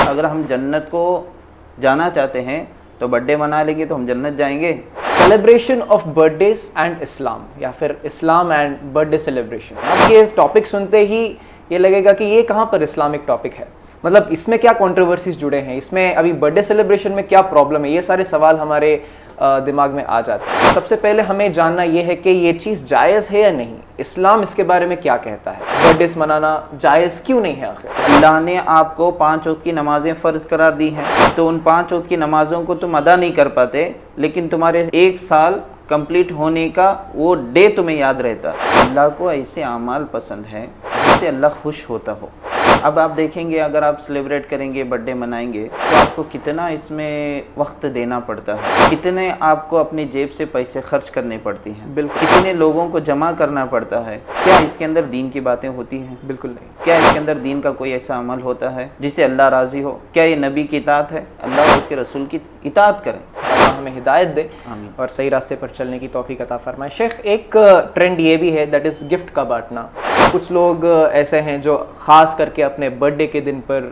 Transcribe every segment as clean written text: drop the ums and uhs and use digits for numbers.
اگر ہم جنت کو جانا چاہتے ہیں تو برتھ ڈے منا لیں گے تو ہم جنت جائیں گے. Celebration of birthdays and Islam یا پھر Islam and birthday celebration. اب یہ ٹاپک سنتے ہی یہ لگے گا کہ یہ کہاں پر اسلامک ٹاپک ہے, مطلب اس میں کیا کنٹروورسیز جڑے ہیں, اس میں ابھی برتھ ڈے سیلیبریشن میں کیا پرابلم ہے, یہ سارے سوال ہمارے دماغ میں آ جاتے ہیں. سب سے پہلے ہمیں جاننا یہ ہے کہ یہ چیز جائز ہے یا نہیں, اسلام اس کے بارے میں کیا کہتا ہے, برتھ ڈیز منانا جائز کیوں نہیں ہے آخر. اللہ نے آپ کو 5 وقت کی نمازیں فرض قرار دی ہیں, تو ان 5 وقت کی نمازوں کو تم ادا نہیں کر پاتے, لیکن تمہارے 1 سال کمپلیٹ ہونے کا وہ ڈے تمہیں یاد رہتا. اللہ کو ایسے اعمال پسند ہیں جس سے اللہ خوش ہوتا ہو. اب آپ دیکھیں گے اگر آپ سیلیبریٹ کریں گے, برتھ ڈے منائیں گے, تو آپ کو کتنا اس میں وقت دینا پڑتا ہے, کتنے آپ کو اپنی جیب سے پیسے خرچ کرنے پڑتی ہیں, بالکل کتنے لوگوں کو جمع کرنا پڑتا ہے. کیا اس کے اندر دین کی باتیں ہوتی ہیں؟ بالکل نہیں. کیا اس کے اندر دین کا کوئی ایسا عمل ہوتا ہے جس سے اللہ راضی ہو؟ کیا یہ نبی کی اطاعت ہے؟ اللہ اور اس کے رسول کی اطاعت کریں. اللہ ہمیں ہدایت دے اور صحیح راستے پر چلنے کی توفیق عطا فرمائے. شیخ, ایک ٹرینڈ یہ بھی ہے دیٹ از گفٹ کا بانٹنا. کچھ لوگ ایسے ہیں جو خاص کر کے اپنے برتھ ڈے کے دن پر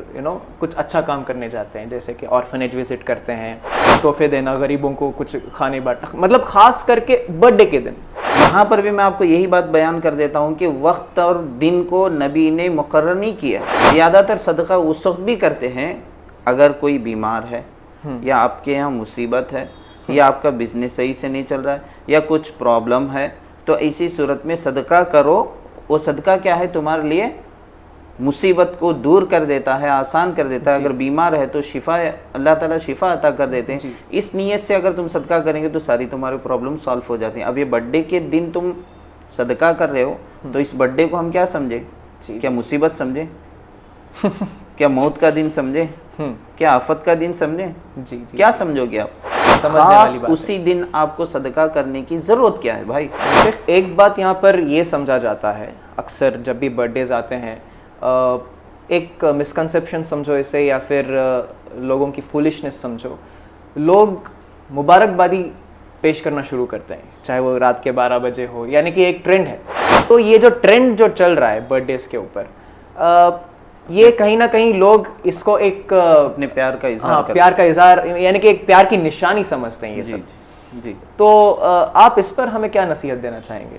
کچھ اچھا کام کرنے جاتے ہیں, جیسے کہ آرفنیج وزٹ کرتے ہیں, تحفے دینا, غریبوں کو کچھ کھانے بانٹنا, مطلب خاص کر کے برتھ ڈے کے دن. یہاں پر بھی میں آپ کو یہی بات بیان کر دیتا ہوں کہ وقت اور دن کو نبی نے مقرر نہیں کیا. زیادہ تر صدقہ اس وقت بھی کرتے ہیں اگر کوئی بیمار ہے, یا آپ کے یہاں مصیبت ہے, یا آپ کا بزنس صحیح سے نہیں چل رہا ہے, یا کچھ پرابلم ہے, تو ایسی صورت میں صدقہ کرو. وہ صدقہ کیا ہے, تمہارے لیے مصیبت کو دور کر دیتا ہے, آسان کر دیتا ہے. اگر بیمار ہے تو شفا, اللہ تعالیٰ شفا عطا کر دیتے ہیں. اس نیت سے اگر تم صدقہ کریں گے تو ساری تمہارے پرابلم سالو ہو جاتی ہیں. اب یہ برتھ ڈے کے دن تم صدقہ کر رہے ہو, تو اس برتھ ڈے کو ہم کیا سمجھے؟ کیا مصیبت سمجھے؟ کیا موت کا دن سمجھے؟ کیا آفت کا دن سمجھے؟ کیا سمجھو گے آپ؟ خاص اسی دن آپ کو صدقہ کرنے کی ضرورت کیا ہے بھائی؟ ایک بات یہاں پر یہ سمجھا جاتا ہے اکثر جب بھی برتھ ڈیز آتے ہیں, ایک مسکنسیپشن سمجھو اسے, یا پھر لوگوں کی فولشنس سمجھو, لوگ مبارکبادی پیش کرنا شروع کرتے ہیں چاہے وہ رات کے 12 بجے ہو, یعنی کہ ایک ٹرینڈ ہے. تو یہ جو ٹرینڈ جو چل رہا ہے برتھ ڈیز کے اوپر, یہ کہیں نہ کہیں لوگ اس کو ایک اپنے پیار کا اظہار یعنی کہ ایک پیار کی نشانی سمجھتے ہیں یہ سب. جی. تو آپ اس پر ہمیں کیا نصیحت دینا چاہیں گے؟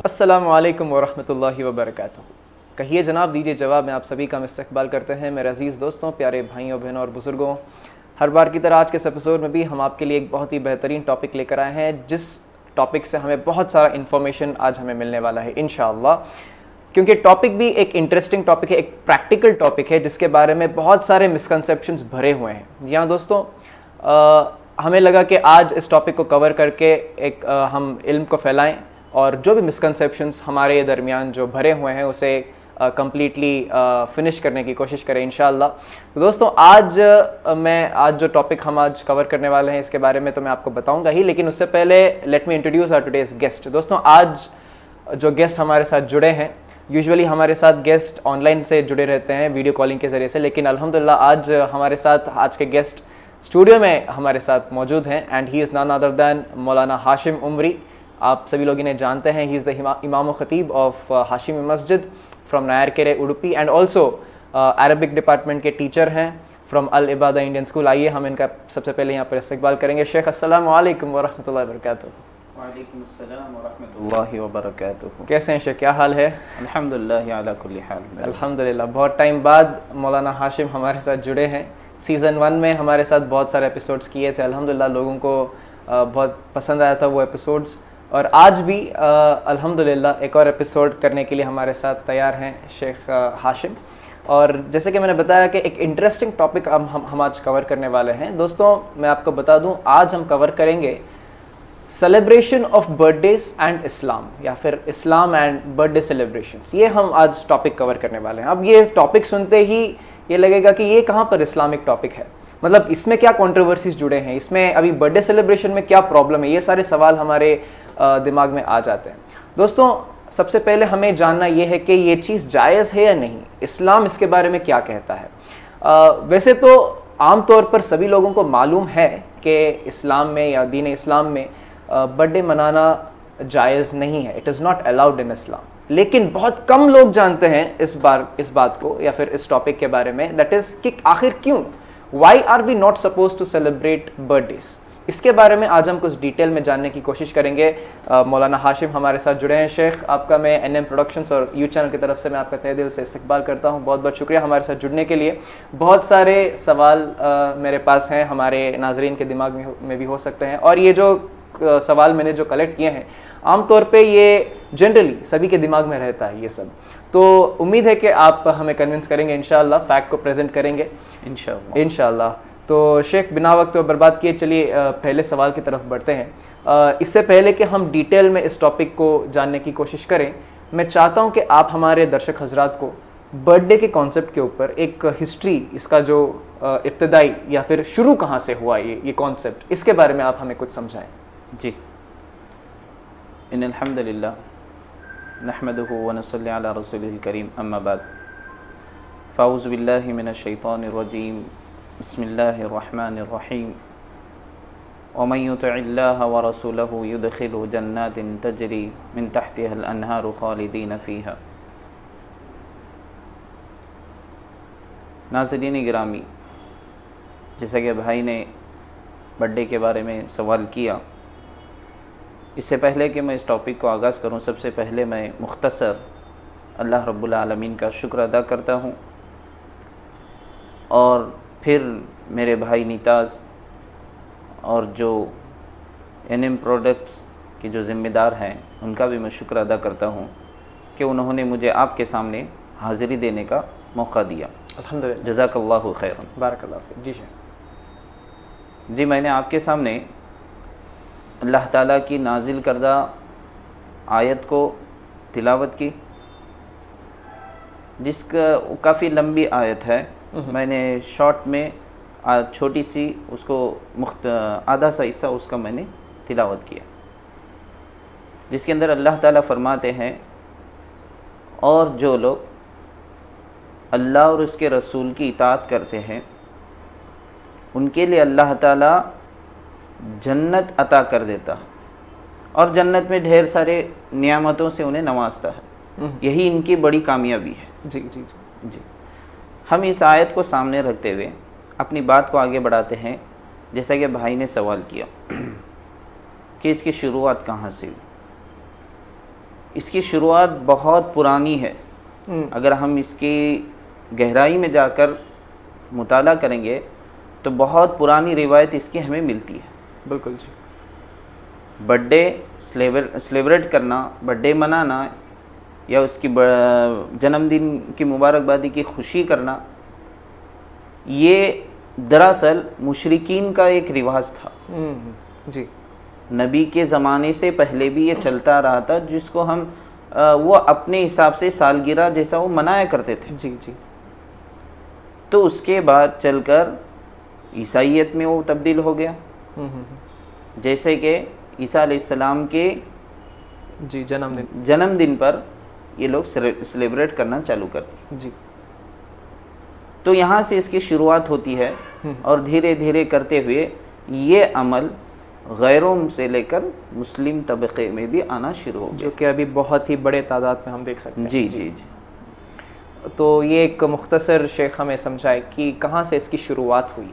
السلام علیکم ورحمۃ اللہ وبرکاتہ. کہیے جناب, دیجیے جواب. میں آپ سبھی کا استقبال کرتے ہیں میرے عزیز دوستوں, پیارے بھائیوں, بہنوں اور بزرگوں. ہر بار کی طرح آج کے اس ایپیسوڈ میں بھی ہم آپ کے لیے ایک بہت ہی بہترین ٹاپک لے کر آئے ہیں, جس ٹاپک سے ہمیں بہت سارا انفارمیشن آج ہمیں ملنے والا ہے انشاءاللہ. کیونکہ ٹاپک بھی ایک انٹرسٹنگ ٹاپک ہے, ایک پریکٹیکل ٹاپک ہے جس کے بارے میں بہت سارے مسکنسیپشنز بھرے ہوئے ہیں. جی ہاں دوستوں, ہمیں لگا کہ آج اس ٹاپک کو کور کر کے ایک ہم علم کو پھیلائیں اور جو بھی مسکنسیپشنز ہمارے درمیان جو بھرے ہوئے ہیں اسے کمپلیٹلی فنش کرنے کی کوشش کریں انشاءاللہ. دوستوں, آج جو ٹاپک ہم آج کور کرنے والے ہیں اس کے بارے میں تو میں آپ کو بتاؤں گا ہی, لیکن اس سے پہلے لیٹ می انٹروڈیوس آور ٹوڈیز گیسٹ. دوستوں, آج جو گیسٹ ہمارے ساتھ جڑے ہیں, یوزولی ہمارے ساتھ گیسٹ آن لائن سے جڑے رہتے ہیں ویڈیو کالنگ کے ذریعے سے, لیکن الحمدللہ آج ہمارے ساتھ آج کے گیسٹ اسٹوڈیو میں ہمارے ساتھ موجود ہیں, and he is none other than Maulana Hashim عمری. آپ سبھی لوگ انہیں جانتے ہیں. ہی از دا امام و خطیب of Hashmi Masjid from Nayarkere Udupi, and also Arabic department کے ٹیچر ہیں فرام العبادہ انڈین اسکول. آئیے ہم ان کا سب سے پہلے یہاں پر استقبال کریں گے. شیخ, السلام علیکم ورحمۃ اللہ وبرکاتہ. وعلیکم السلام ورحمۃ اللہ وبرکاتہ. کیسے ہیں شیخ, کیا حال ہے؟ الحمدللہ علی کل حال. الحمدللہ. بہت ٹائم بعد مولانا ہاشم ہمارے ساتھ جڑے ہیں. سیزن 1 میں ہمارے ساتھ بہت سارے ایپیسوڈس کیے تھے, الحمدللہ لوگوں کو بہت پسند آیا تھا وہ ایپیسوڈس, اور آج بھی الحمدللہ ایک اور ایپیسوڈ کرنے کے لیے ہمارے ساتھ تیار ہیں شیخ ہاشم. اور جیسے کہ میں نے بتایا کہ ایک انٹرسٹنگ ٹاپک ہم آج کور کرنے والے ہیں. دوستوں, میں آپ کو بتا دوں, آج ہم کور کریں گے celebration of birthdays and Islam یا پھر Islam and birthday celebrations. یہ ہم آج ٹاپک کور کرنے والے ہیں. اب یہ ٹاپک سنتے ہی یہ لگے گا کہ یہ کہاں پر اسلامک ٹاپک ہے, مطلب اس میں کیا کنٹروورسیز جڑے ہیں, اس میں ابھی برتھ ڈے سیلیبریشن میں کیا پرابلم ہے, یہ سارے سوال ہمارے دماغ میں آ جاتے ہیں. دوستوں, سب سے پہلے ہمیں جاننا یہ ہے کہ یہ چیز جائز ہے یا نہیں، اسلام اس کے بارے میں کیا کہتا ہے۔ ویسے تو عام طور پر سبھی لوگوں کو معلوم ہے کہ اسلام میں یا دین اسلام میں برتھ ڈے منانا جائز نہیں ہے، it is not allowed in Islam, لیکن بہت کم لوگ جانتے ہیں اس بات کو یا پھر اس ٹاپک کے بارے میں، دیٹ از کہ آخر کیوں، why are we not suppose to celebrate birthdays. اس کے بارے میں آج ہم کچھ ڈیٹیل میں جاننے کی کوشش کریں گے۔ مولانا ہاشم ہمارے ساتھ جڑے ہیں۔ شیخ، آپ کا میں این ایم پروڈکشنز اور یو چینل کی طرف سے میں آپ کا تہہ دل سے استقبال کرتا ہوں، بہت بہت شکریہ ہمارے ساتھ جڑنے کے لیے۔ بہت سارے سوال میرے پاس ہیں، ہمارے ناظرین کے دماغ میں بھی ہو سکتے ہیں، اور یہ جو سوال میں نے جو کلیکٹ کیے ہیں عام طور پہ یہ جنرلی سبھی کے دماغ میں رہتا ہے یہ سب، تو امید ہے کہ آپ ہمیں کنونس کریں گے انشاءاللہ، فیکٹ کو پریزنٹ کریں گے انشاءاللہ۔ تو شیخ بنا وقت برباد کیے چلیے پہلے سوال کی طرف بڑھتے ہیں۔ اس سے پہلے کہ ہم ڈیٹیل میں اس ٹاپک کو جاننے کی کوشش کریں، میں چاہتا ہوں کہ آپ ہمارے درشک حضرات کو برتھ ڈے کے کانسیپٹ کے اوپر ایک ہسٹری، اس کا جو ابتدائی یا پھر شروع کہاں سے ہوا یہ کانسیپٹ، اس کے بارے میں آپ ہمیں کچھ سمجھائیں۔ جی، ان الحمد للہ نحمدہ ونصلی علی رسولہ الکریم، اما بعد، فاعوذ باللہ من الشیطان الرجیم، بسم اللہ الرحمن الرحیم، ومن یطع اللہ ورسولہ یدخلہ جنات تجری من تحتها الانہار خالدین فیہا۔ ناظرین گرامی، جیسا کہ بھائی نے برتھ ڈے کے بارے میں سوال کیا، اس سے پہلے کہ میں اس ٹاپک کو آغاز کروں، سب سے پہلے میں مختصر اللہ رب العالمین کا شکر ادا کرتا ہوں، اور پھر میرے بھائی نیتاز اور جو این ایم پروڈکٹس کے جو ذمہ دار ہیں ان کا بھی میں شکر ادا کرتا ہوں کہ انہوں نے مجھے آپ کے سامنے حاضری دینے کا موقع دیا۔ الحمدللہ، جزاک اللہ خیرا۔ بارک اللہ فیک۔ جی شیخ، جی، میں نے آپ کے سامنے اللہ تعالیٰ کی نازل کردہ آیت کو تلاوت کی، جس کا کافی لمبی آیت ہے، میں نے شارٹ میں چھوٹی سی اس کو آدھا سا حصہ اس کا میں نے تلاوت کیا، جس کے اندر اللہ تعالیٰ فرماتے ہیں، اور جو لوگ اللہ اور اس کے رسول کی اطاعت کرتے ہیں ان کے لیے اللہ تعالیٰ جنت عطا کر دیتا ہے، اور جنت میں ڈھیر سارے نعمتوں سے انہیں نوازتا ہے، یہی ان کی بڑی کامیابی ہے۔ جی جی جی جی، ہم اس آیت کو سامنے رکھتے ہوئے اپنی بات کو آگے بڑھاتے ہیں، جیسا کہ بھائی نے سوال کیا کہ اس کی شروعات کہاں سے ہوئی۔ اس کی شروعات بہت پرانی ہے، اگر ہم اس کی گہرائی میں جا کر مطالعہ کریں گے تو بہت پرانی روایت اس کی ہمیں ملتی ہے۔ بالکل جی، برتھ ڈے سلیبریٹ کرنا، برتھ ڈے منانا یا اس کی جنم دن کی مبارکبادی کی خوشی کرنا، یہ دراصل مشرکین کا ایک رواج تھا۔ جی، نبی کے زمانے سے پہلے بھی یہ چلتا رہا تھا، جس کو ہم وہ اپنے حساب سے سالگرہ جیسا وہ منایا کرتے تھے۔ جی جی، تو اس کے بعد چل کر عیسائیت میں وہ تبدیل ہو گیا، جیسے کہ عیسیٰ علیہ السلام کے جی جنم دن پر یہ لوگ سیلیبریٹ کرنا چالو کرتے۔ جی، تو یہاں سے اس کی شروعات ہوتی ہے، اور دھیرے دھیرے کرتے ہوئے یہ عمل غیروں سے لے کر مسلم طبقے میں بھی آنا شروع ہو گیا، جو کہ ابھی بہت ہی بڑے تعداد میں ہم دیکھ سکتے ہیں۔ جی جی جی۔ تو یہ ایک مختصر شیخ ہمیں سمجھائے کہ کہاں سے اس کی شروعات ہوئی۔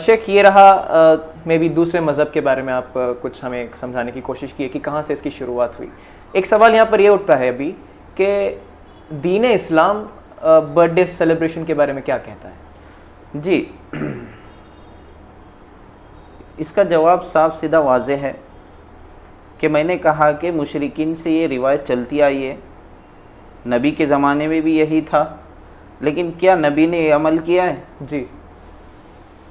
شیخ یہ رہا، میں بھی دوسرے مذہب کے بارے میں آپ کچھ ہمیں سمجھانے کی کوشش کی ہے کہ کہاں سے اس کی شروعات ہوئی۔ ایک سوال یہاں پر یہ اٹھتا ہے ابھی کہ دین اسلام برتھ ڈے سیلیبریشن کے بارے میں کیا کہتا ہے؟ جی، اس کا جواب صاف سیدھا واضح ہے کہ میں نے کہا کہ مشرکین سے یہ روایت چلتی آئی ہے، نبی کے زمانے میں بھی یہی تھا، لیکن کیا نبی نے یہ عمل کیا ہے؟ جی،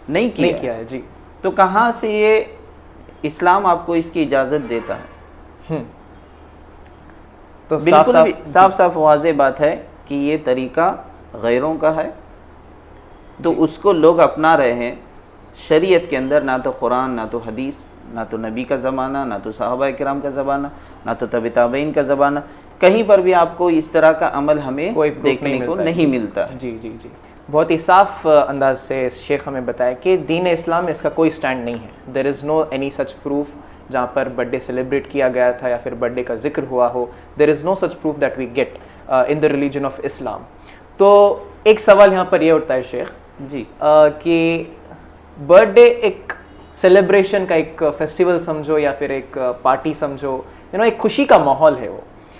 نہیں کیا ہے۔ جی، تو کہاں سے یہ اسلام آپ کو اس کی اجازت دیتا ہے؟ تو بالکل بھی صاف واضح بات ہے کہ یہ طریقہ غیروں کا ہے، تو اس کو لوگ اپنا رہے ہیں۔ شریعت کے اندر نہ تو قرآن، نہ تو حدیث، نہ تو نبی کا زمانہ، نہ تو صحابہ کرام کا زمانہ، نہ تو تبع تابعین کا زمانہ، کہیں پر بھی آپ کو اس طرح کا عمل ہمیں کوئی proof دیکھنے کو نہیں ملتا ہے. جی جی جی بہت ہی صاف انداز سے شیخ ہمیں بتایا کہ دین اسلام میں اس کا کوئی سٹینڈ نہیں ہے. دیر is know any such proof جہاں پر برتھ ڈے سیلیبریٹ کیا گیا تھا یا پھر برتھ ڈے کا ذکر ہوا ہو. There is no such proof that we get in the religion of Islam. تو ایک سوال یہاں پر یہ اٹھتا ہے شیخ جی کہ برتھ ڈے ایک سیلیبریشن کا ایک فیسٹیول سمجھو یا پھر ایک پارٹی سمجھو, ایک خوشی کا ماحول ہے وہ.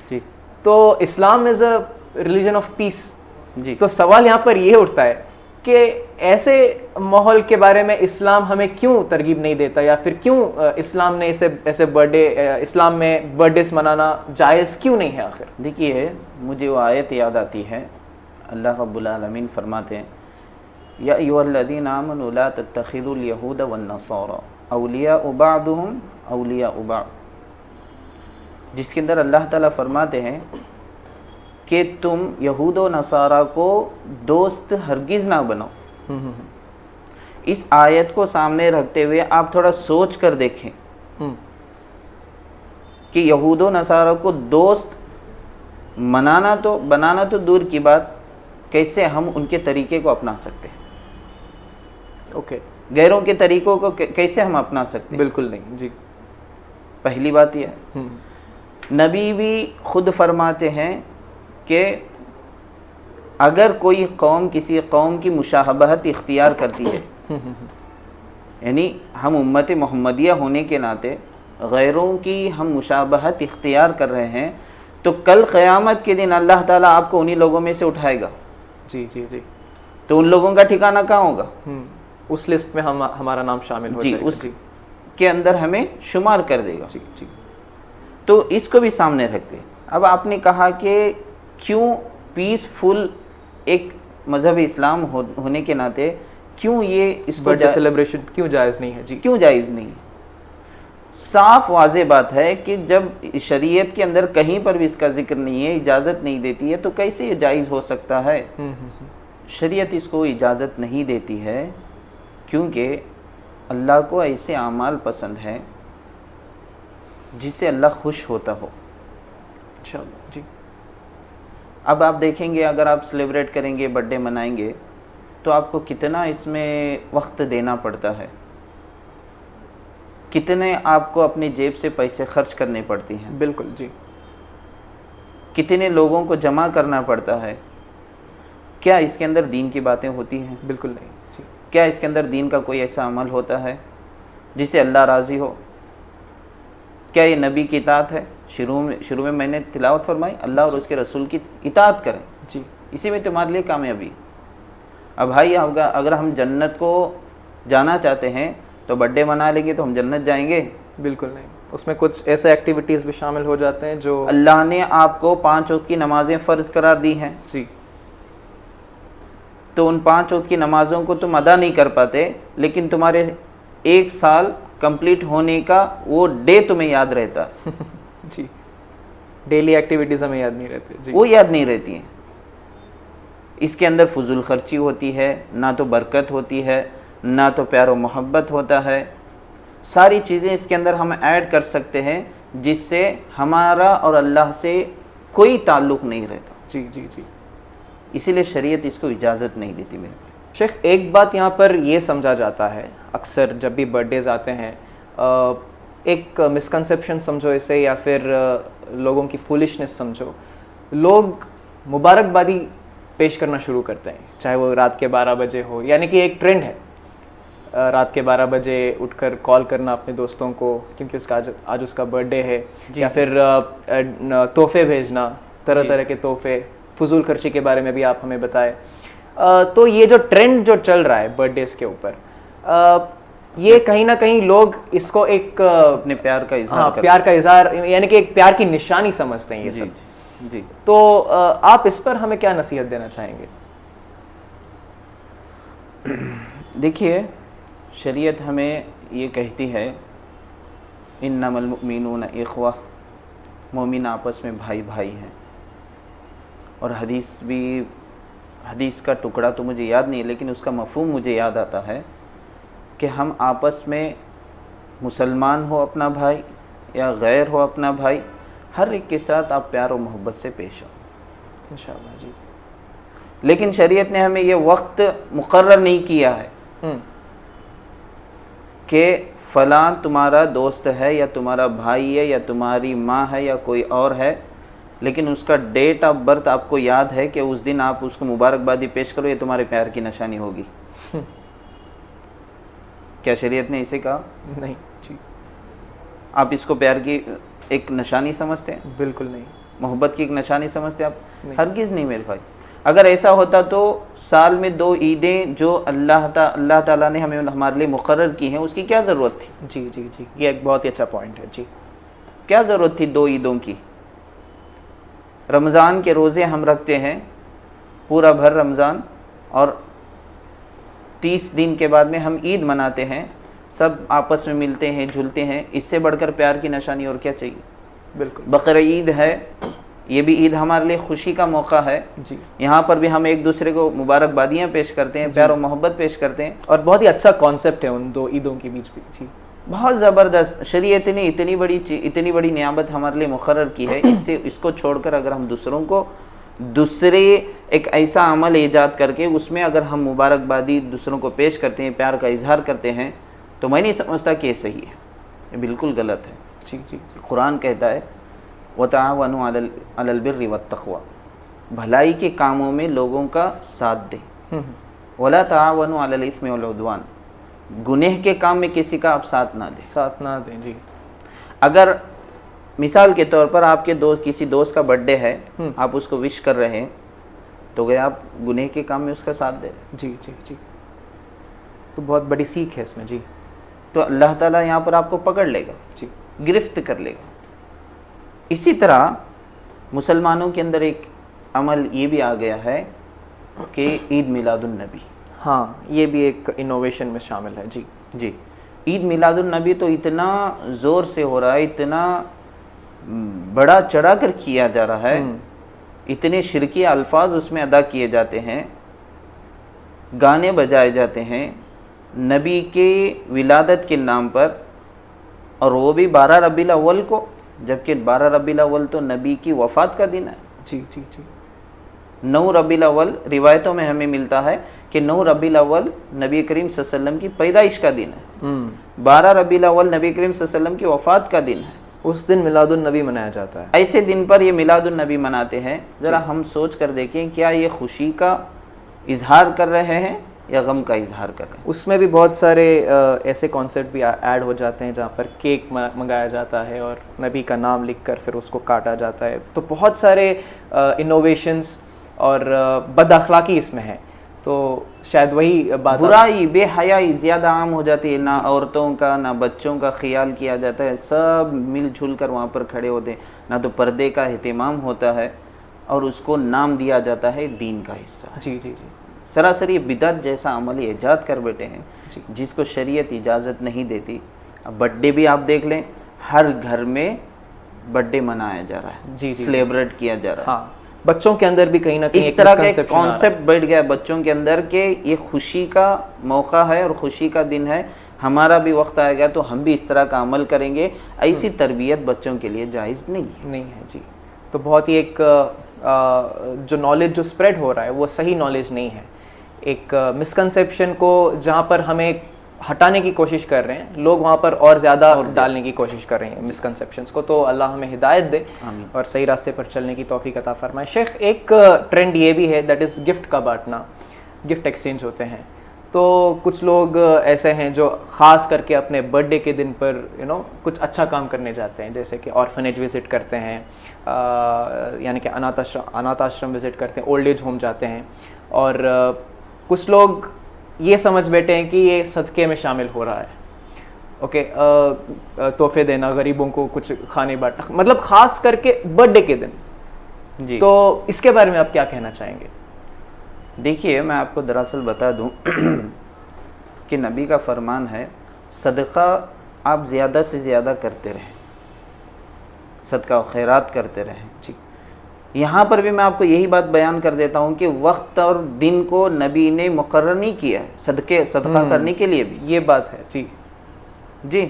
جی تو اسلام از اے ریلیجن آف پیس. جی تو سوال یہاں پر یہ اٹھتا ہے کہ ایسے ماحول کے بارے میں اسلام ہمیں کیوں ترغیب نہیں دیتا, یا پھر کیوں اسلام نے ایسے برتھ ڈے اسلام میں برتھ ڈیز منانا جائز کیوں نہیں ہے آخر؟ دیکھیے مجھے وہ آیت یاد آتی ہے, اللہ رب العالمین فرماتے ہیں یا ایھا الذین آمنوا لا تتخذوا الیہود والنصارى اولیاء بعضهم اولیاء بعض, جس کے اندر اللہ تعالیٰ فرماتے ہیں کہ تم یہود و نصارہ کو دوست ہرگز نہ بنو. اس آیت کو سامنے رکھتے ہوئے آپ تھوڑا سوچ کر دیکھیں کہ یہود و نصارہ کو دوست بنانا تو دور کی بات, کیسے ہم ان کے طریقے کو اپنا سکتے ہیں؟ اوکے غیروں کے طریقوں کو کیسے ہم اپنا سکتے ہیں؟ بالکل نہیں. جی پہلی بات یہ ہے, نبی بھی خود فرماتے ہیں کہ اگر کوئی قوم کسی قوم کی مشابہت اختیار کرتی ہے, یعنی ہم امت محمدیہ ہونے کے ناطے غیروں کی ہم مشابہت اختیار کر رہے ہیں, تو کل قیامت کے دن اللہ تعالیٰ آپ کو انہی لوگوں میں سے اٹھائے گا. جی جی جی تو ان لوگوں کا ٹھکانہ کہاں ہوگا؟ اس لسٹ میں ہمارا نام شامل ہو جائے گا. اس کے اندر ہمیں شمار کر دے گا. جی جی تو اس کو بھی سامنے رکھتے. اب آپ نے کہا کہ کیوں پیسفل ایک مذہب اسلام ہونے کے ناطے کیوں یہ اس کو سیلیبریشن کیوں جائز نہیں ہے؟ جی کیوں جائز نہیں؟ صاف واضح بات ہے کہ جب شریعت کے اندر کہیں پر بھی اس کا ذکر نہیں ہے, اجازت نہیں دیتی ہے, تو کیسے یہ جائز ہو سکتا ہے؟ شریعت اس کو اجازت نہیں دیتی ہے کیونکہ اللہ کو ایسے اعمال پسند ہیں جس سے اللہ خوش ہوتا ہو. انشاءاللہ. جی اب آپ دیکھیں گے اگر آپ سیلیبریٹ کریں گے, برتھ ڈے منائیں گے, تو آپ کو کتنا اس میں وقت دینا پڑتا ہے, کتنے آپ کو اپنی جیب سے پیسے خرچ کرنے پڑتے ہیں. بالکل. جی کتنے لوگوں کو جمع کرنا پڑتا ہے. کیا اس کے اندر دین کی باتیں ہوتی ہیں؟ بالکل نہیں. جی کیا اس کے اندر دین کا کوئی ایسا عمل ہوتا ہے جس سے اللہ راضی ہو؟ کیا یہ نبی کی اطاعت ہے؟ شروع میں نے تلاوت فرمائی, اللہ اور اس کے رسول کی اطاعت کریں. جی اسی میں تمہارے لیے کامیابی. اب بھائی اگر ہم جنت کو جانا چاہتے ہیں تو برتھ ڈے منا لیں گے تو ہم جنت جائیں گے؟ بالکل نہیں. اس میں کچھ ایسے ایکٹیویٹیز بھی شامل ہو جاتے ہیں جو اللہ نے آپ کو 5 وقت کی نمازیں فرض قرار دی ہیں. جی تو ان 5 وقت کی نمازوں کو تم ادا نہیں کر پاتے, لیکن تمہارے 1 سال کمپلیٹ ہونے کا وہ ڈے تمہیں یاد رہتا. جی ڈیلی ایکٹیویٹیز ہمیں یاد نہیں رہتی. جی وہ یاد نہیں رہتی ہیں. اس کے اندر فضول خرچی ہوتی ہے, نہ تو برکت ہوتی ہے, نہ تو پیار و محبت ہوتا ہے. ساری چیزیں اس کے اندر ہم ایڈ کر سکتے ہیں جس سے ہمارا اور اللہ سے کوئی تعلق نہیں رہتا. جی جی جی اسی لیے شریعت اس کو اجازت نہیں دیتی. میرے بھائی شیخ ایک بات یہاں پر یہ سمجھا جاتا ہے اکثر جب بھی برتھ ڈیز آتے ہیں, ایک مسکنسیپشن سمجھو اسے یا پھر لوگوں کی فولشنس سمجھو, لوگ مبارکبادی پیش کرنا شروع کرتے ہیں چاہے وہ رات کے 12 بجے ہو, یعنی کہ ایک ٹرینڈ ہے رات کے 12 بجے اٹھ کر کال کرنا اپنے دوستوں کو کیونکہ اس کا آج اس کا برتھ ڈے ہے, یا پھر تحفے بھیجنا, طرح طرح کے تحفے, فضول خرچی کے بارے میں بھی آپ ہمیں بتائیں. تو یہ جو ٹرینڈ جو چل رہا ہے برتھ ڈیز کے اوپر, یہ کہیں نہ کہیں لوگ اس کو ایک اپنے پیار کا اظہار یعنی کہ ایک پیار کی نشانی سمجھتے ہیں یہ سب. جی تو آپ اس پر ہمیں کیا نصیحت دینا چاہیں گے؟ دیکھیے شریعت ہمیں یہ کہتی ہے انما المؤمنون اخوہ, مومن آپس میں بھائی بھائی ہیں. اور حدیث کا ٹکڑا تو مجھے یاد نہیں لیکن اس کا مفہوم مجھے یاد آتا ہے کہ ہم آپس میں مسلمان ہو اپنا بھائی یا غیر ہو اپنا بھائی, ہر ایک کے ساتھ آپ پیار و محبت سے پیش آؤ انشاءاللہ جی. لیکن شریعت نے ہمیں یہ وقت مقرر نہیں کیا ہے کہ فلاں تمہارا دوست ہے یا تمہارا بھائی ہے یا تمہاری ماں ہے یا کوئی اور ہے، لیکن اس کا ڈیٹ آف برتھ آپ کو یاد ہے کہ اس دن آپ اس کو مبارکبادی پیش کرو، یہ تمہارے پیار کی نشانی ہوگی. کیا شریعت نے اسے کہا؟ نہیں جی. آپ اس کو پیار کی ایک نشانی سمجھتے ہیں؟ بالکل نہیں. محبت کی ایک نشانی سمجھتے ہیں آپ؟ ہرگز نہیں میرے بھائی. اگر ایسا ہوتا تو سال میں 2 عیدیں جو اللہ تعالیٰ نے ہمیں ہمارے لیے مقرر کی ہیں، اس کی کیا ضرورت تھی؟ جی جی جی، یہ ایک بہت ہی اچھا پوائنٹ ہے جی. کیا ضرورت تھی 2 عیدوں کی؟ رمضان کے روزے ہم رکھتے ہیں پورا بھر رمضان، اور 30 دن کے بعد میں ہم عید مناتے ہیں، سب آپس میں ملتے ہیں جھلتے ہیں. اس سے بڑھ کر پیار کی نشانی اور کیا چاہیے؟ بالکل. بقر عید ہے، یہ بھی عید ہمارے لیے خوشی کا موقع ہے. جی. یہاں پر بھی ہم ایک دوسرے کو مبارکبادیاں پیش کرتے ہیں، پیار و محبت پیش کرتے ہیں. اور بہت ہی اچھا کانسیپٹ ہے ان 2 عیدوں کے بیچ بھی. جی بہت زبردست. شریعت نے اتنی بڑی نعمت ہمارے لیے مقرر کی ہے، اس کو چھوڑ کر اگر ہم دوسرے ایک ایسا عمل ایجاد کر کے اس میں اگر ہم مبارکبادی دوسروں کو پیش کرتے ہیں، پیار کا اظہار کرتے ہیں، تو میں نہیں سمجھتا کہ یہ صحیح ہے، یہ بالکل غلط ہے. جی جی. قرآن کہتا ہے وَتَعَاوَنُوا عَلَى الْبِرِّ وَالتَّقْوَى، بھلائی کے کاموں میں لوگوں کا ساتھ دیں. وَلَا تَعَاوَنُوا عَلَى الْإِثْمِ وَالْعُدْوَانِ، گناہ کے کام میں کسی کا آپ ساتھ نہ دیں. جی. اگر مثال کے طور پر آپ کے کسی دوست کا برتھ ڈے ہے، آپ اس کو وش کر رہے ہیں، تو گئے آپ گناہ کے کام میں اس کا ساتھ دے رہے ہیں. جی جی جی. تو بہت بڑی سیکھ ہے اس میں. جی. تو اللہ تعالیٰ یہاں پر آپ کو پکڑ لے گا، جی. گرفت کر لے گا. اسی طرح مسلمانوں کے اندر ایک عمل یہ بھی آ گیا ہے کہ عید میلاد النبی. ہاں، یہ بھی ایک انوویشن میں شامل ہے. جی جی. عید میلاد النبی تو اتنا زور سے ہو رہا ہے، اتنا بڑا چڑھا کر کیا جا رہا ہے، اتنے شرکی الفاظ اس میں ادا کیے جاتے ہیں، گانے بجائے جاتے ہیں نبی کے ولادت کے نام پر، اور وہ بھی 12 ربیع الاول کو، جبکہ 12 ربیع الاول تو نبی کی وفات کا دن ہے. جی جی جی. 9 ربیع الاول روایتوں میں ہمیں ملتا ہے کہ 9 ربیع الاول نبی کریم صلی اللہ علیہ وسلم کی پیدائش کا دن ہے. 12 ربیع الاول نبی کریم صلی اللہ علیہ وسلم کی وفات کا دن ہے. اس دن میلاد النبی منایا جاتا ہے. ایسے دن پر یہ میلاد النبی مناتے ہیں. ذرا ہم سوچ کر دیکھیں، کیا یہ خوشی کا اظہار کر رہے ہیں یا غم کا اظہار کر رہے ہیں؟ اس میں بھی بہت سارے ایسے کانسیپٹ بھی ایڈ ہو جاتے ہیں جہاں پر کیک منگایا جاتا ہے اور نبی کا نام لکھ کر پھر اس کو کاٹا جاتا ہے. تو بہت سارے انوویشنز اور بد اخلاقی اس میں ہے. تو شاید وہی بات، برائی، بے حیائی زیادہ عام ہو جاتی ہے. نہ عورتوں کا نہ بچوں کا خیال کیا جاتا ہے، سب مل جھل کر وہاں پر کھڑے ہوتے ہیں. نہ تو پردے کا اہتمام ہوتا ہے، اور اس کو نام دیا جاتا ہے دین کا حصہ. جی جی جی. سراسر یہ بدعت جیسا عمل ایجاد کر بیٹھے ہیں جس کو شریعت اجازت نہیں دیتی. اب برتھ ڈے بھی آپ دیکھ لیں، ہر گھر میں برتھ ڈے منایا جا رہا ہے، جی جی، سیلیبریٹ کیا جا رہا ہے. ہاں، بچوں کے اندر بھی کہیں نہ کہیں اس طرح کا ایک کانسیپٹ بیٹھ گیا بچوں کے اندر کہ یہ خوشی کا موقع ہے اور خوشی کا دن ہے، ہمارا بھی وقت آئے گا تو ہم بھی اس طرح کا عمل کریں گے. ایسی تربیت بچوں کے لیے جائز نہیں ہے. جی. تو بہت ہی ایک جو نالج جو اسپریڈ ہو رہا ہے وہ صحیح نالج نہیں ہے. ایک مسکنسیپشن کو جہاں پر ہمیں ہٹانے کی کوشش کر رہے ہیں لوگ، وہاں پر اور زیادہ ڈالنے کی کوشش کر رہے ہیں مسکنسیپشنس کو. تو اللہ ہمیں ہدایت دے اور صحیح راستے پر چلنے کی توفیق عطا فرمائے. شیخ، ایک ٹرینڈ یہ بھی ہے، دیٹ از گفٹ کا بانٹنا. گفٹ ایکسچینج ہوتے ہیں. تو کچھ لوگ ایسے ہیں جو خاص کر کے اپنے برتھ ڈے کے دن پر کچھ اچھا کام کرنے جاتے ہیں، جیسے کہ آرفنیج وزٹ کرتے ہیں، یعنی کہ اناتھ آشرم وزٹ کرتے ہیں، اولڈ ایج ہوم جاتے ہیں. اور کچھ لوگ یہ سمجھ بیٹھے ہیں کہ یہ صدقے میں شامل ہو رہا ہے. اوکے، تحفے دینا، غریبوں کو کچھ کھانے بانٹنا، مطلب خاص کر کے برتھ ڈے کے دن. جی. تو اس کے بارے میں آپ کیا کہنا چاہیں گے؟ دیکھیے، میں آپ کو دراصل بتا دوں کہ نبی کا فرمان ہے صدقہ آپ زیادہ سے زیادہ کرتے رہیں، صدقہ و خیرات کرتے رہیں. جی. یہاں پر بھی میں آپ کو یہی بات بیان کر دیتا ہوں کہ وقت اور دن کو نبی نے مقرر نہیں کیا ہے صدقہ کرنے کے لیے بھی. یہ بات ہے. جی جی.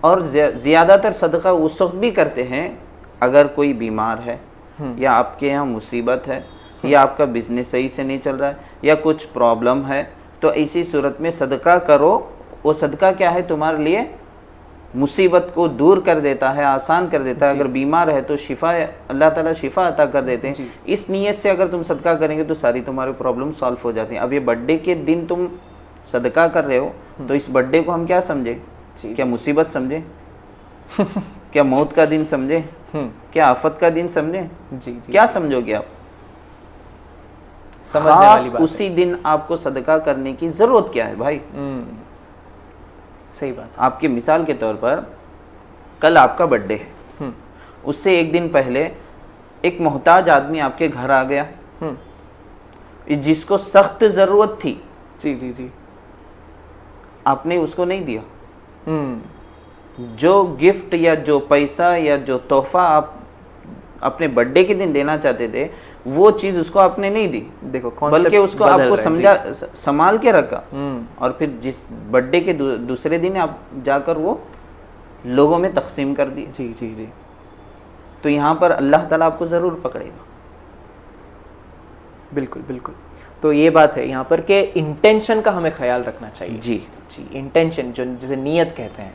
اور زیادہ تر صدقہ اس وقت بھی کرتے ہیں اگر کوئی بیمار ہے یا آپ کے یہاں مصیبت ہے یا آپ کا بزنس صحیح سے نہیں چل رہا ہے یا کچھ پرابلم ہے، تو ایسی صورت میں صدقہ کرو. وہ صدقہ کیا ہے؟ تمہارے لیے مصیبت کو دور کر دیتا ہے، آسان کر دیتا ہے. اگر بیمار ہے تو شفا، اللہ تعالیٰ شفا عطا کر دیتے ہیں. اس نیت سے اگر تم صدقہ کریں گے تو ساری تمہاری پرابلم سالو ہو جاتی ہیں. اب یہ برتھ ڈے کے دن تم صدقہ کر رہے ہو تو اس برتھ ڈے کو ہم کیا سمجھے؟ کیا مصیبت سمجھے؟ کیا موت کا دن سمجھے؟ کیا آفت کا دن سمجھے؟ کیا سمجھو گے آپ؟ خاص اسی دن آپ کو صدقہ کرنے کی ضرورت کیا ہے بھائی؟ صحیح بات. آپ کی مثال کے طور پر کل آپ کا برتھ ڈے ہے، اس سے ایک دن پہلے ایک محتاج آدمی آپ کے گھر آ گیا جس کو سخت ضرورت تھی. جی آپ نے اس کو نہیں دیا. جو گفٹ یا جو پیسہ یا جو تحفہ آپ اپنے برتھ ڈے کے دن دینا چاہتے تھے وہ چیز اس کو آپ نے نہیں دی. دیکھو بلکہ اس کو آپ کو سمجھا، سنبھال کے رکھا، اور پھر جس برتھ ڈے کے دوسرے دن آپ جا کر وہ لوگوں میں تقسیم کر دی. جی تو یہاں پر اللہ تعالیٰ آپ کو ضرور پکڑے گا. بالکل. تو یہ بات ہے یہاں پر کہ انٹینشن کا ہمیں خیال رکھنا چاہیے. جی انٹینشن جو جسے نیت کہتے ہیں.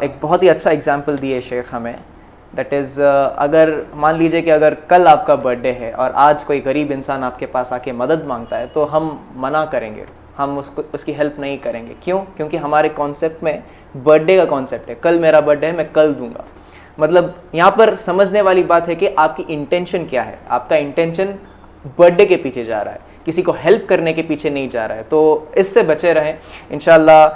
ایک بہت ہی اچھا اگزامپل دیے شیخ ہمیں. دیٹ از اگر مان لیجئے کہ اگر کل آپ کا برتھ ڈے ہے اور آج کوئی غریب انسان آپ کے پاس آ کے مدد مانگتا ہے تو ہم منع کریں گے، ہم اس کی ہیلپ نہیں کریں گے. کیوں؟ کیونکہ ہمارے کانسیپٹ میں برتھ ڈے کا کانسیپٹ ہے، کل میرا برتھ ڈے ہے میں کل دوں گا. مطلب یہاں پر سمجھنے والی بات ہے کہ آپ کی انٹینشن کیا ہے. آپ کا انٹینشن برتھ ڈے کے پیچھے جا رہا ہے، کسی کو ہیلپ کرنے کے پیچھے نہیں جا رہا ہے. تو اس سے بچے رہیں انشاءاللہ.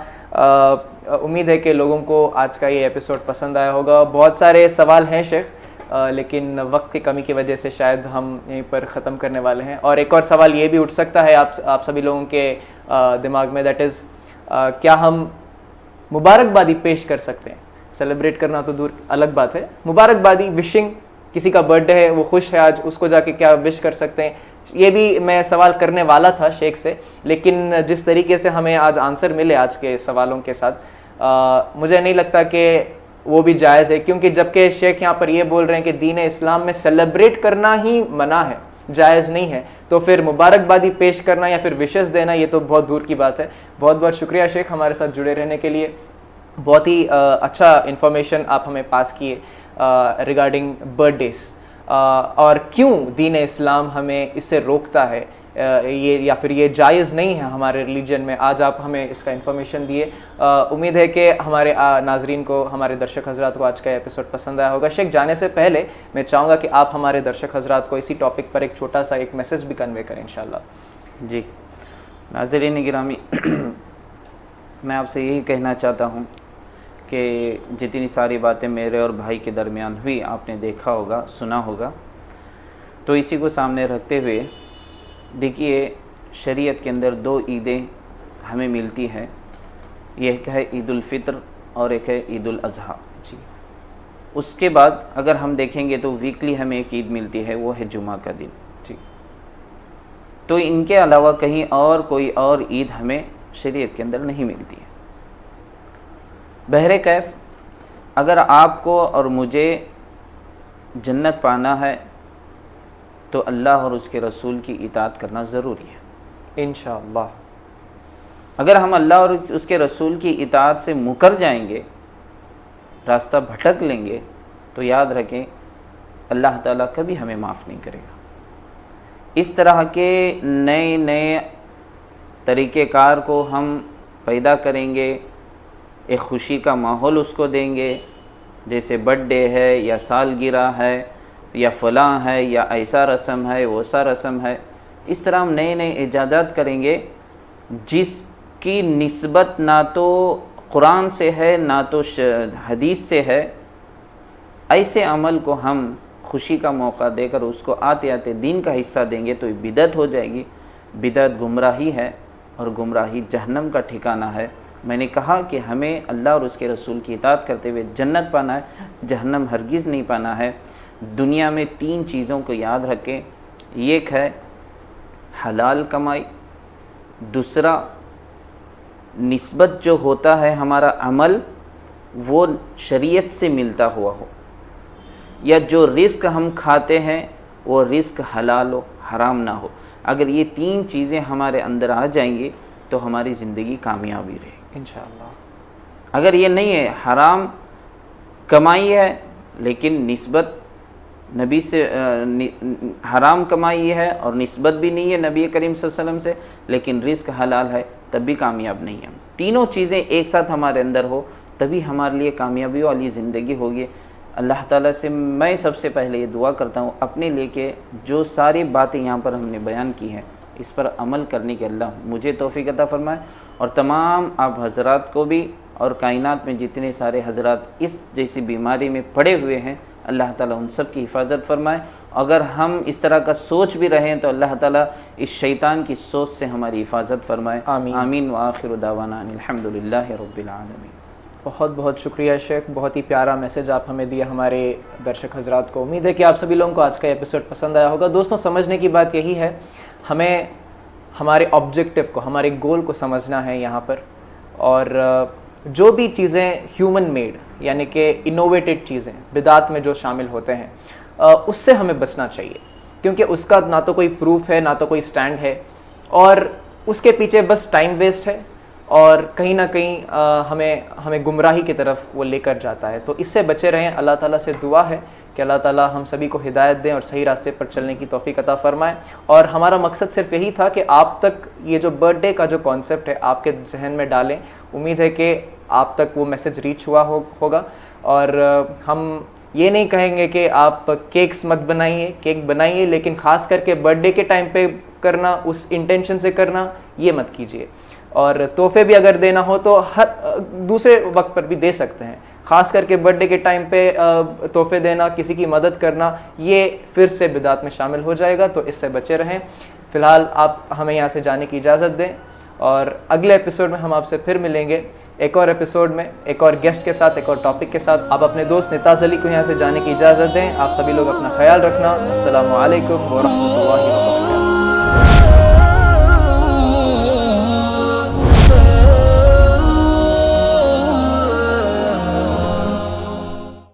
امید ہے کہ لوگوں کو آج کا یہ ایپیسوڈ پسند آیا ہوگا. بہت سارے سوال ہیں شیخ، لیکن وقت کی کمی کی وجہ سے شاید ہم یہیں پر ختم کرنے والے ہیں. اور ایک اور سوال یہ بھی اٹھ سکتا ہے آپ سبھی لوگوں کے دماغ میں، دیٹ از کیا ہم مبارکبادی پیش کر سکتے ہیں؟ سیلیبریٹ کرنا تو دور الگ بات ہے، مبارکبادی وشنگ، کسی کا برتھ ڈے ہے وہ خوش ہے آج، اس کو جا کے کیا وش کر سکتے ہیں؟ یہ بھی میں سوال کرنے والا تھا شیخ سے، لیکن جس طریقے سے ہمیں آج آنسر ملے آج کے سوالوں کے ساتھ مجھے نہیں لگتا کہ وہ بھی جائز ہے. کیونکہ جبکہ شیخ یہاں پر یہ بول رہے ہیں کہ دین اسلام میں سیلیبریٹ کرنا ہی منع ہے، جائز نہیں ہے، تو پھر مبارکبادی پیش کرنا یا پھر وشز دینا یہ تو بہت دور کی بات ہے. بہت بہت شکریہ شیخ ہمارے ساتھ جڑے رہنے کے لیے. بہت ہی اچھا انفارمیشن آپ ہمیں پاس کیے ریگارڈنگ برتھ ڈیز اور کیوں دین اسلام ہمیں اس سے روکتا ہے یہ یا پھر یہ جائز نہیں ہے ہمارے ریلیجن میں. آج آپ ہمیں اس کا انفارمیشن دیے. امید ہے کہ ہمارے ناظرین کو، ہمارے درشک حضرات کو آج کا ایپیسوڈ پسند آیا ہوگا. شیخ جانے سے پہلے میں چاہوں گا کہ آپ ہمارے درشک حضرات کو اسی ٹاپک پر ایک چھوٹا سا ایک میسج بھی کنوے کریں انشاءاللہ. جی ناظرین گرامی، میں آپ سے یہی کہنا چاہتا ہوں کہ جتنی ساری باتیں میرے اور بھائی کے درمیان ہوئی آپ نے دیکھا ہوگا، سنا ہوگا، تو اسی کو سامنے رکھتے ہوئے دیکھیے شریعت کے اندر دو عیدیں ہمیں ملتی ہیں. ایک ہے عید الفطر اور ایک ہے عید الاضحیٰ. جی اس کے بعد اگر ہم دیکھیں گے تو ویکلی ہمیں ایک عید ملتی ہے، وہ ہے جمعہ کا دن. جی تو ان کے علاوہ کہیں اور کوئی اور عید ہمیں شریعت کے اندر نہیں ملتی ہے. بہر کیف اگر آپ کو اور مجھے جنت پانا ہے تو اللہ اور اس کے رسول کی اطاعت کرنا ضروری ہے انشاءاللہ. اگر ہم اللہ اور اس کے رسول کی اطاعت سے مکر جائیں گے، راستہ بھٹک لیں گے، تو یاد رکھیں اللہ تعالیٰ کبھی ہمیں معاف نہیں کرے گا. اس طرح کے نئے نئے طریقہ کار کو ہم پیدا کریں گے، ایک خوشی کا ماحول اس کو دیں گے، جیسے برتھ ڈے ہے یا سالگرہ ہے یا فلاں ہے یا ایسا رسم ہے ویسا رسم ہے. اس طرح ہم نئے نئے ایجادات کریں گے جس کی نسبت نہ تو قرآن سے ہے نہ تو حدیث سے ہے. ایسے عمل کو ہم خوشی کا موقع دے کر اس کو آتے آتے دین کا حصہ دیں گے تو بدعت ہو جائے گی. بدعت گمراہی ہے اور گمراہی جہنم کا ٹھکانہ ہے. میں نے کہا کہ ہمیں اللہ اور اس کے رسول کی اطاعت کرتے ہوئے جنت پانا ہے، جہنم ہرگز نہیں پانا ہے. دنیا میں 3 چیزوں کو یاد رکھیں. ایک ہے حلال کمائی، دوسرا نسبت جو ہوتا ہے ہمارا عمل وہ شریعت سے ملتا ہوا ہو، یا جو رزق ہم کھاتے ہیں وہ رزق حلال ہو، حرام نہ ہو۔ اگر یہ 3 چیزیں ہمارے اندر آ جائیں گی تو ہماری زندگی کامیابی رہے گی انشاءاللہ۔ اگر یہ نہیں ہے، حرام کمائی ہے لیکن نسبت نبی سے حرام کمائی ہے اور نسبت بھی نہیں ہے نبی کریم صلی اللہ علیہ وسلم سے، لیکن رزق حلال ہے، تب بھی کامیاب نہیں ہے۔ تینوں چیزیں ایک ساتھ ہمارے اندر ہو تبھی ہمارے لیے کامیابی والی زندگی ہوگی۔ اللہ تعالیٰ سے میں سب سے پہلے یہ دعا کرتا ہوں اپنے لے کے جو ساری باتیں یہاں پر ہم نے بیان کی ہیں اس پر عمل کرنے کے اللہ مجھے توفیق عطا فرمائے، اور تمام آپ حضرات کو بھی، اور کائنات میں جتنے سارے حضرات اس جیسی بیماری میں پڑے ہوئے ہیں اللہ تعالیٰ ان سب کی حفاظت فرمائے۔ اگر ہم اس طرح کا سوچ بھی رہیں تو اللہ تعالیٰ اس شیطان کی سوچ سے ہماری حفاظت فرمائے۔ آمین۔ آمین وآخر دعوانا ان الحمدللہ رب العالمین۔ بہت بہت شکریہ شیخ، بہت ہی پیارا میسج آپ ہمیں دیا ہمارے درشک حضرات کو۔ امید ہے کہ آپ سبھی لوگوں کو آج کا ایپیسوڈ پسند آیا ہوگا۔ دوستوں، سمجھنے کی بات یہی ہے، ہمیں ہمارے آبجیکٹیو کو، ہمارے گول کو سمجھنا ہے یہاں پر، اور جو بھی چیزیں ہیومن میڈ یعنی کہ انوویٹڈ چیزیں بدعت میں جو شامل ہوتے ہیں اس سے ہمیں بچنا چاہیے، کیونکہ اس کا نہ تو کوئی پروف ہے نہ تو کوئی سٹینڈ ہے، اور اس کے پیچھے بس ٹائم ویسٹ ہے، اور کہیں نہ کہیں ہمیں گمراہی کی طرف وہ لے کر جاتا ہے۔ تو اس سے بچے رہیں۔ اللہ تعالیٰ سے دعا ہے کہ اللہ تعالیٰ ہم سبھی کو ہدایت دیں اور صحیح راستے پر چلنے کی توفیق عطا فرمائے۔ اور ہمارا مقصد صرف یہی تھا کہ آپ تک یہ جو برتھ ڈے کا جو کانسیپٹ ہے آپ کے ذہن میں ڈالیں۔ امید ہے کہ آپ تک وہ میسج ریچ ہوا ہوگا، اور ہم یہ نہیں کہیں گے کہ آپ کیکس مت بنائیے، کیک بنائیے، لیکن خاص کر کے برتھ ڈے کے ٹائم پہ کرنا، اس انٹینشن سے کرنا، یہ مت کیجیے۔ اور تحفے بھی اگر دینا ہو تو ہر دوسرے وقت پر بھی دے سکتے ہیں، خاص کر کے برتھ ڈے کے ٹائم پہ تحفے دینا، کسی کی مدد کرنا، یہ پھر سے بدعت میں شامل ہو جائے گا، تو اس سے بچے رہیں۔ فی الحال آپ ہمیں یہاں سے جانے کی اجازت دیں، اور اگلے ایپیسوڈ میں ہم آپ سے پھر ملیں گے، ایک اور ایپیسوڈ میں، ایک اور گیسٹ کے ساتھ، ایک اور ٹاپک کے ساتھ۔ آپ اپنے دوست نتاز علی کو یہاں سے جانے کی اجازت دیں۔ آپ سبھی لوگ اپنا خیال رکھنا۔ السلام علیکم ورحمۃ اللہ وبرکاتہ۔